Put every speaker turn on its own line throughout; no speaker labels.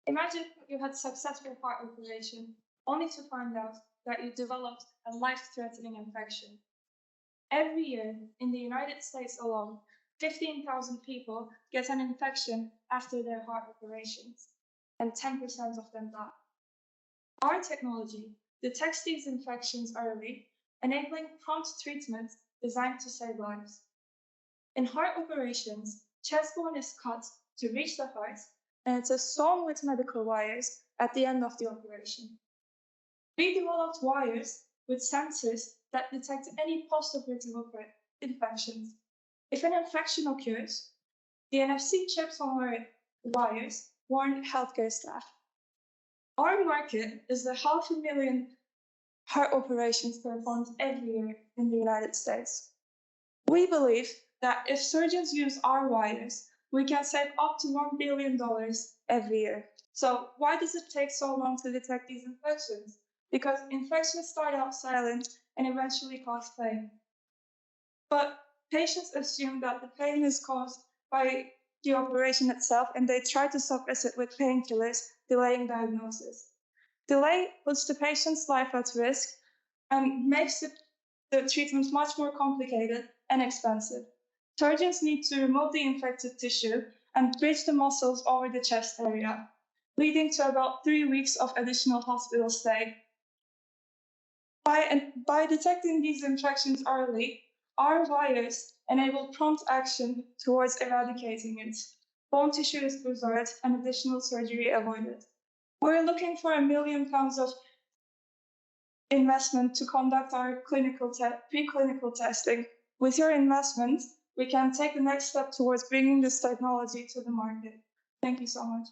Imagine you had a successful heart operation, only to find out that you developed a life-threatening infection. Every year, in the United States alone, 15,000 people get an infection after their heart operations, and 10% of them die. Our technology detects these infections early, enabling prompt treatment designed to save lives. In heart operations, chest bone is cut to reach the heart, and it is sewn with medical wires at the end of the operation. We developed wires with sensors that detect any post-operative infections. If an infection occurs, the NFC chips on our wires warn healthcare staff. Our market is the 500,000 heart operations performed every year in the United States. We believe that if surgeons use our wires, we can save up to $1 billion every year. So why does it take so long to detect these infections? Because infections start out silent and eventually cause pain. But patients assume that the pain is caused by the operation itself, and they try to suppress it with painkillers, delaying diagnosis. Delay puts the patient's life at risk and makes the treatment much more complicated and expensive. Surgeons need to remove the infected tissue and bridge the muscles over the chest area, leading to about 3 weeks of additional hospital stay. By detecting these infections early, our wires enable prompt action towards eradicating it. Bone tissue is preserved and additional surgery avoided. We're looking for £1 million of investment to conduct our preclinical testing. With your investment, we can take the next step towards bringing this technology to the market. Thank you so much.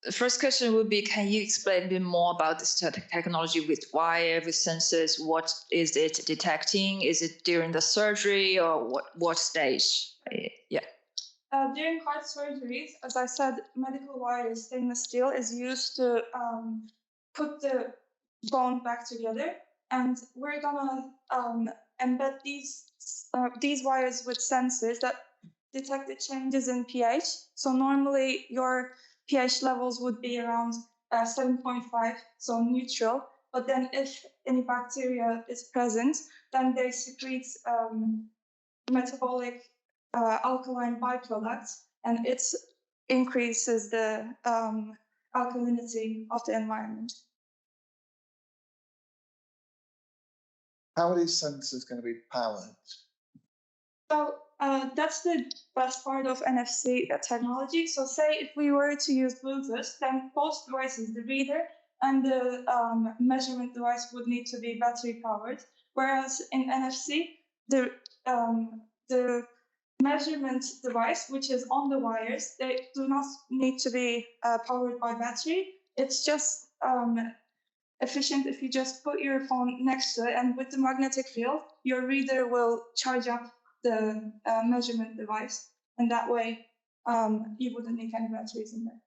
The first question would be, can you explain a bit more about this technology with wire, with sensors? What is it detecting? Is it during the surgery or what stage? Yeah.
During heart surgeries, as I said, medical wire, stainless steel, is used to put the bone back together, and we're gonna embed these wires with sensors that detect the changes in pH. So normally your pH levels would be around 7.5, so neutral. But then if any bacteria is present, then they secrete metabolic alkaline byproducts, and it increases the alkalinity of the environment.
How are these sensors going to be powered?
So that's the best part of NFC technology. So say if we were to use Bluetooth, then both devices, the reader and the measurement device, would need to be battery powered. Whereas in NFC, the measurement device, which is on the wires, they do not need to be powered by battery. It's just efficient if you just put your phone next to it, and with the magnetic field, your reader will charge up the measurement device, and that way you wouldn't need any batteries in there.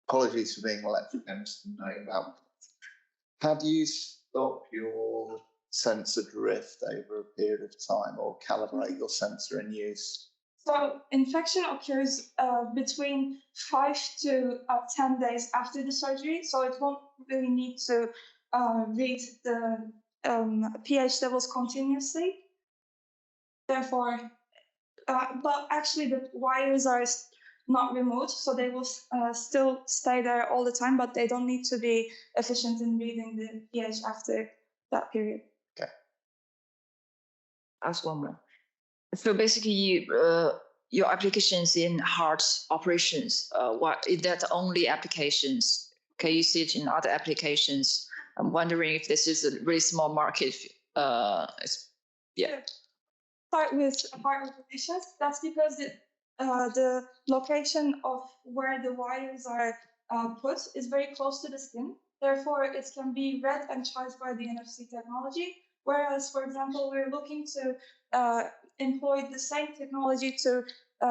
Apologies for being electric chemist and knowing about. How do you stop your sensor drift over a period of time, or calibrate your sensor in use?
So infection occurs between 5 to 10 days after the surgery, so it won't really need to read the pH levels continuously. Therefore, but actually the wires are not removed, so they will still stay there all the time, but they don't need to be efficient in reading the pH after that period.
Okay.
Ask one more. So basically, your applications in heart operations, what is that only applications? Can you see it in other applications? I'm wondering if this is a really small market. Yeah.
Start with heart operations. That's because the location of where the wires are put is very close to the skin. Therefore, it can be read and charged by the NFC technology. Whereas, for example, we're looking to employ the same technology to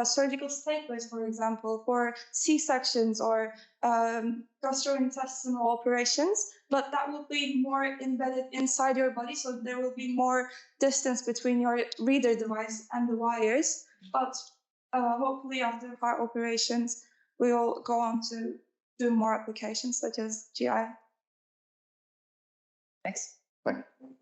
surgical staplers, for example, for C-sections or gastrointestinal operations, but that will be more embedded inside your body, so there will be more distance between your reader device and the wires. But hopefully after heart operations, we will go on to do more applications such as GI.
Thanks.
Thank you.